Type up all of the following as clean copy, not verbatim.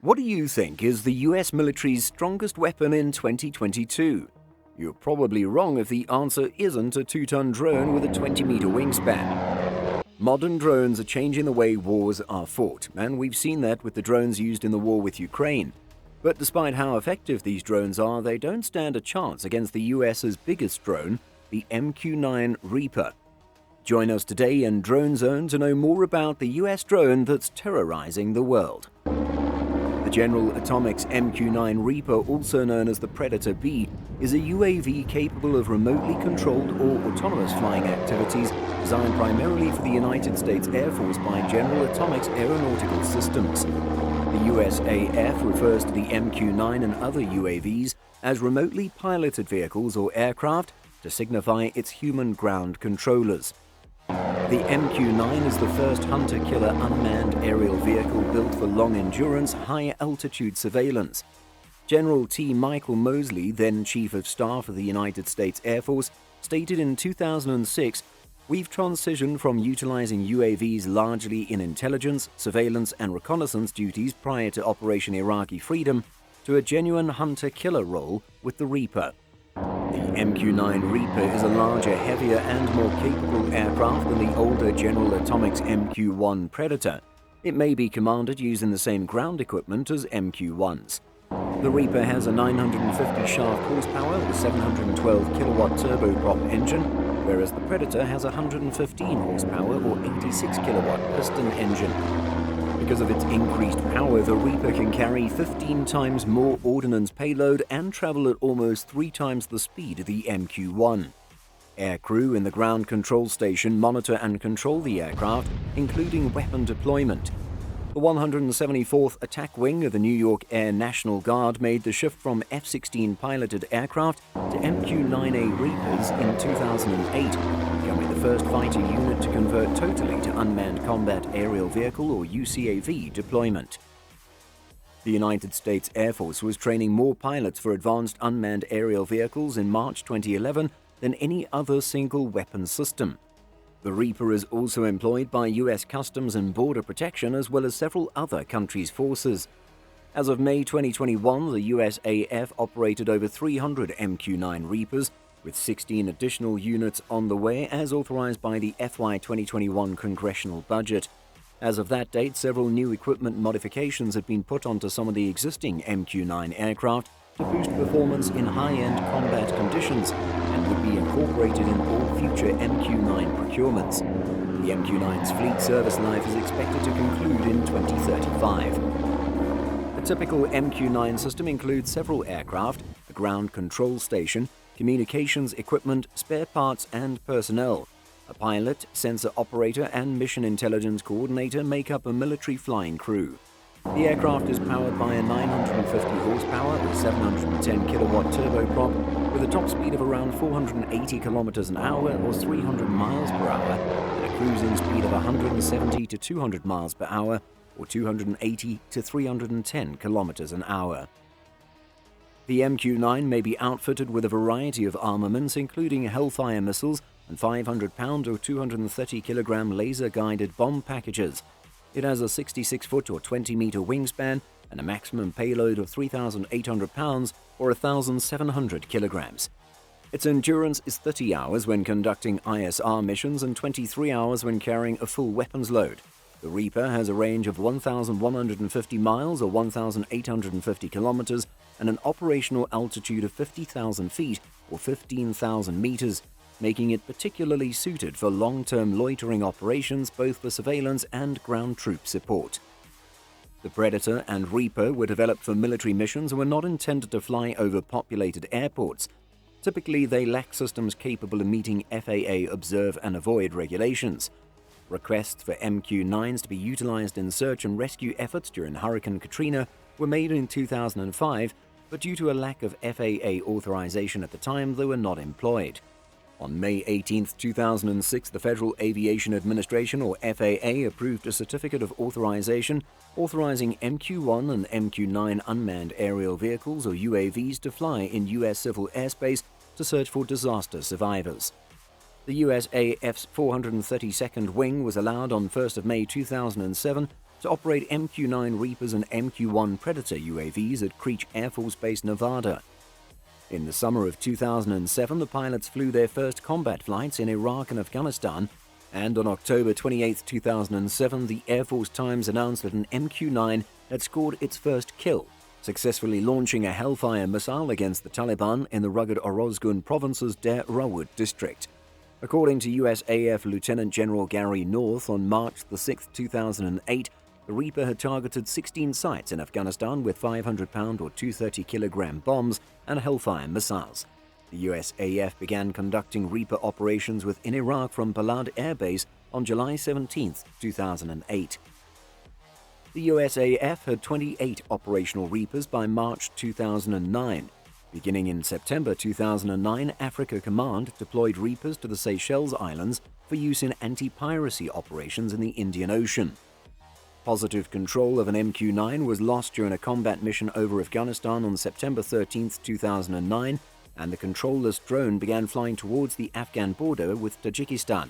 What do you think is the US military's strongest weapon in 2022? You're probably wrong if the answer isn't a 2-ton drone with a 20-meter wingspan. Modern drones are changing the way wars are fought, and we've seen that with the drones used in the war with Ukraine. But despite how effective these drones are, they don't stand a chance against the US's biggest drone, the MQ-9 Reaper. Join us today in Drone Zone to know more about the US drone that's terrorizing the world. The General Atomics MQ-9 Reaper, also known as the Predator B, is a UAV capable of remotely controlled or autonomous flying activities designed primarily for the United States Air Force by General Atomics Aeronautical Systems. The USAF refers to the MQ-9 and other UAVs as remotely piloted vehicles or aircraft to signify its human ground controllers. The MQ-9 is the first hunter-killer unmanned aerial vehicle built for long-endurance, high-altitude surveillance. General T. Michael Moseley, then Chief of Staff of the United States Air Force, stated in 2006, "We've transitioned from utilizing UAVs largely in intelligence, surveillance, and reconnaissance duties prior to Operation Iraqi Freedom to a genuine hunter-killer role with the Reaper." The MQ-9 Reaper is a larger, heavier, and more capable aircraft than the older General Atomics MQ-1 Predator. It may be commanded using the same ground equipment as MQ-1s. The Reaper has a 950 shaft horsepower or 712 kilowatt turboprop engine, whereas the Predator has a 115 horsepower or 86 kilowatt piston engine. Because of its increased power, the Reaper can carry 15 times more ordnance payload and travel at almost 3 times the speed of the MQ-1. Aircrew in the ground control station monitor and control the aircraft, including weapon deployment. The 174th Attack Wing of the New York Air National Guard made the shift from F-16 piloted aircraft to MQ-9A Reapers in 2008, becoming the first fighter unit to convert totally to Unmanned Combat Aerial Vehicle or UCAV deployment. The United States Air Force was training more pilots for advanced unmanned aerial vehicles in March 2011 than any other single weapon system. The Reaper is also employed by U.S. Customs and Border Protection as well as several other countries' forces. As of May 2021, the USAF operated over 300 MQ-9 Reapers, with 16 additional units on the way as authorized by the FY 2021 congressional budget. As of that date, several new equipment modifications had been put onto some of the existing MQ-9 aircraft to boost performance in high-end combat conditions and would be incorporated in all future MQ-9 procurements. The MQ-9's fleet service life is expected to conclude in 2035. The typical MQ-9 system includes several aircraft, a ground control station, communications equipment, spare parts, and personnel. A pilot, sensor operator, and mission intelligence coordinator make up a military flying crew. The aircraft is powered by a 950 horsepower or 710 kilowatt turboprop with a top speed of around 480 kilometers an hour or 300 miles per hour and a cruising speed of 170 to 200 miles per hour or 280 to 310 kilometers an hour. The MQ-9 may be outfitted with a variety of armaments including Hellfire missiles and 500-pound or 230-kilogram laser-guided bomb packages. It has a 66-foot or 20-meter wingspan and a maximum payload of 3,800 pounds or 1,700 kilograms. Its endurance is 30 hours when conducting ISR missions and 23 hours when carrying a full weapons load. The Reaper has a range of 1,150 miles or 1,850 kilometers and an operational altitude of 50,000 feet or 15,000 meters, making it particularly suited for long-term loitering operations both for surveillance and ground troop support. The Predator and Reaper were developed for military missions and were not intended to fly over populated airports. Typically, they lack systems capable of meeting FAA observe and avoid regulations. Requests for MQ-9s to be utilized in search and rescue efforts during Hurricane Katrina were made in 2005, but due to a lack of FAA authorization at the time, they were not employed. On May 18, 2006, the Federal Aviation Administration, or FAA, approved a Certificate of Authorization authorizing MQ-1 and MQ-9 unmanned aerial vehicles, or UAVs, to fly in U.S. civil airspace to search for disaster survivors. The USAF's 432nd Wing was allowed on 1 May 2007 to operate MQ-9 Reapers and MQ-1 Predator UAVs at Creech Air Force Base, Nevada. In the summer of 2007, the pilots flew their first combat flights in Iraq and Afghanistan, and on October 28, 2007, the Air Force Times announced that an MQ-9 had scored its first kill, successfully launching a Hellfire missile against the Taliban in the rugged Orozgun Province's Dar Rawud district. According to USAF Lieutenant General Gary North, on March 6, 2008, the Reaper had targeted 16 sites in Afghanistan with 500-pound or 230-kilogram bombs and Hellfire missiles. The USAF began conducting Reaper operations within Iraq from Balad Air Base on July 17, 2008. The USAF had 28 operational Reapers by March 2009. Beginning in September 2009, Africa Command deployed Reapers to the Seychelles Islands for use in anti-piracy operations in the Indian Ocean. Positive control of an MQ-9 was lost during a combat mission over Afghanistan on September 13, 2009, and the controlless drone began flying towards the Afghan border with Tajikistan.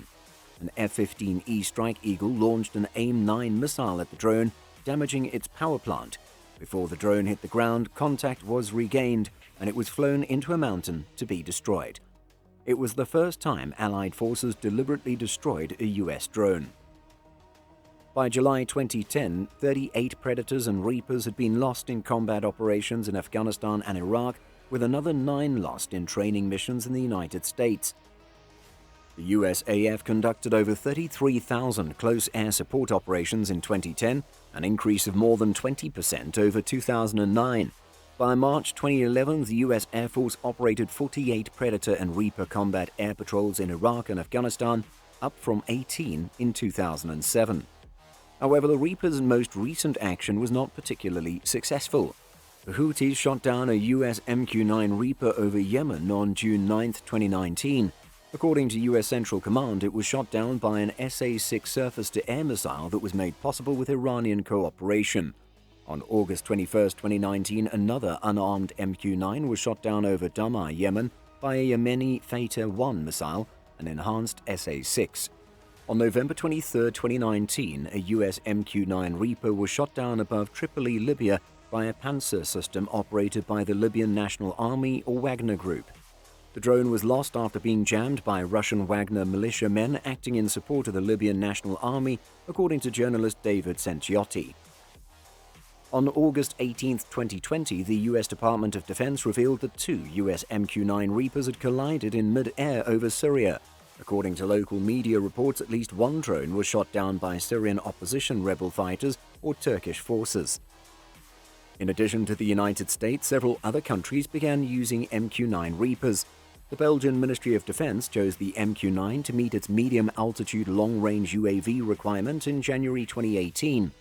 An F-15E Strike Eagle launched an AIM-9 missile at the drone, damaging its power plant. Before the drone hit the ground, contact was regained, and it was flown into a mountain to be destroyed. It was the first time Allied forces deliberately destroyed a U.S. drone. By July 2010, 38 Predators and Reapers had been lost in combat operations in Afghanistan and Iraq, with another 9 lost in training missions in the United States. The USAF conducted over 33,000 close air support operations in 2010, an increase of more than 20% over 2009. By March 2011, the U.S. Air Force operated 48 Predator and Reaper combat air patrols in Iraq and Afghanistan, up from 18 in 2007. However, the Reaper's most recent action was not particularly successful. The Houthis shot down a U.S. MQ-9 Reaper over Yemen on June 9, 2019. According to U.S. Central Command, it was shot down by an SA-6 surface-to-air missile that was made possible with Iranian cooperation. On August 21, 2019, another unarmed MQ-9 was shot down over Dhamar, Yemen, by a Yemeni Fighter-1 missile, an enhanced SA-6. On November 23, 2019, a U.S. MQ-9 Reaper was shot down above Tripoli, Libya, by a Panzer system operated by the Libyan National Army or Wagner Group. The drone was lost after being jammed by Russian Wagner militiamen acting in support of the Libyan National Army, according to journalist David Senciotti. On August 18, 2020, the U.S. Department of Defense revealed that 2 U.S. MQ-9 Reapers had collided in mid-air over Syria. According to local media reports, at least 1 drone was shot down by Syrian opposition rebel fighters or Turkish forces. In addition to the United States, several other countries began using MQ-9 Reapers. The Belgian Ministry of Defense chose the MQ-9 to meet its medium-altitude long-range UAV requirement in January 2018.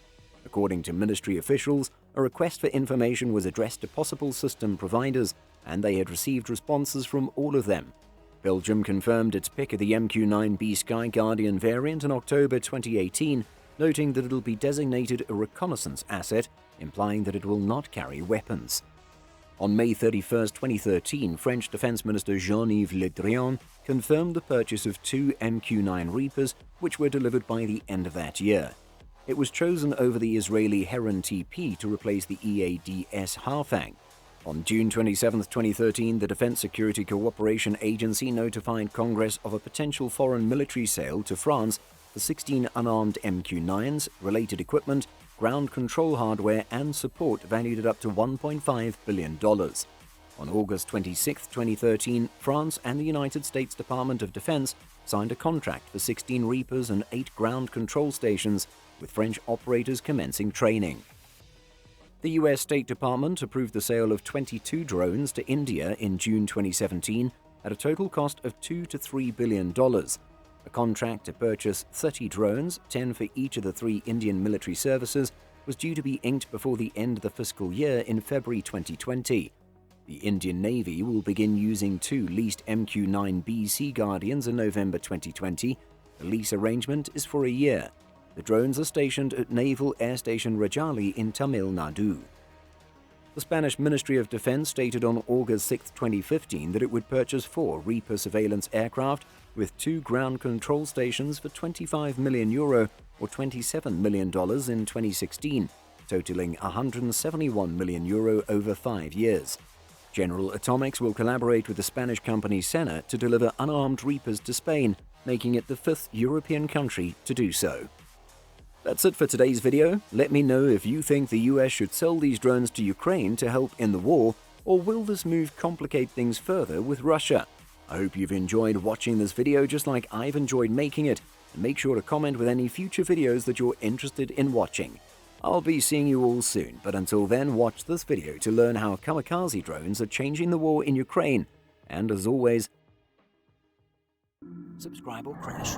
According to ministry officials, a request for information was addressed to possible system providers, and they had received responses from all of them. Belgium confirmed its pick of the MQ-9B Sky Guardian variant in October 2018, noting that it will be designated a reconnaissance asset, implying that it will not carry weapons. On May 31, 2013, French Defense Minister Jean-Yves Le Drian confirmed the purchase of 2 MQ-9 Reapers, which were delivered by the end of that year. It was chosen over the Israeli Heron TP to replace the EADS Harfang. On June 27, 2013, the Defense Security Cooperation Agency notified Congress of a potential foreign military sale to France for 16 unarmed MQ-9s, related equipment, ground control hardware, and support valued at up to $1.5 billion. On August 26, 2013, France and the United States Department of Defense signed a contract for 16 Reapers and 8 ground control stations, with French operators commencing training. The U.S. State Department approved the sale of 22 drones to India in June 2017 at a total cost of $2 to $3 billion. A contract to purchase 30 drones, 10 for each of the 3 Indian military services, was due to be inked before the end of the fiscal year in February 2020. The Indian Navy will begin using 2 leased MQ-9B Sea Guardians in November 2020. The lease arrangement is for a year. The drones are stationed at Naval Air Station Rajali in Tamil Nadu. The Spanish Ministry of Defense stated on August 6, 2015 that it would purchase 4 Reaper surveillance aircraft with 2 ground control stations for €25 million or $27 million in 2016, totaling €171 million over 5 years. General Atomics will collaborate with the Spanish company Sena to deliver unarmed Reapers to Spain, making it the 5th European country to do so. That's it for today's video. Let me know if you think the US should sell these drones to Ukraine to help in the war, or will this move complicate things further with Russia? I hope you've enjoyed watching this video just like I've enjoyed making it, and make sure to comment with any future videos that you're interested in watching. I'll be seeing you all soon, but until then, watch this video to learn how kamikaze drones are changing the war in Ukraine. And as always, subscribe or crash.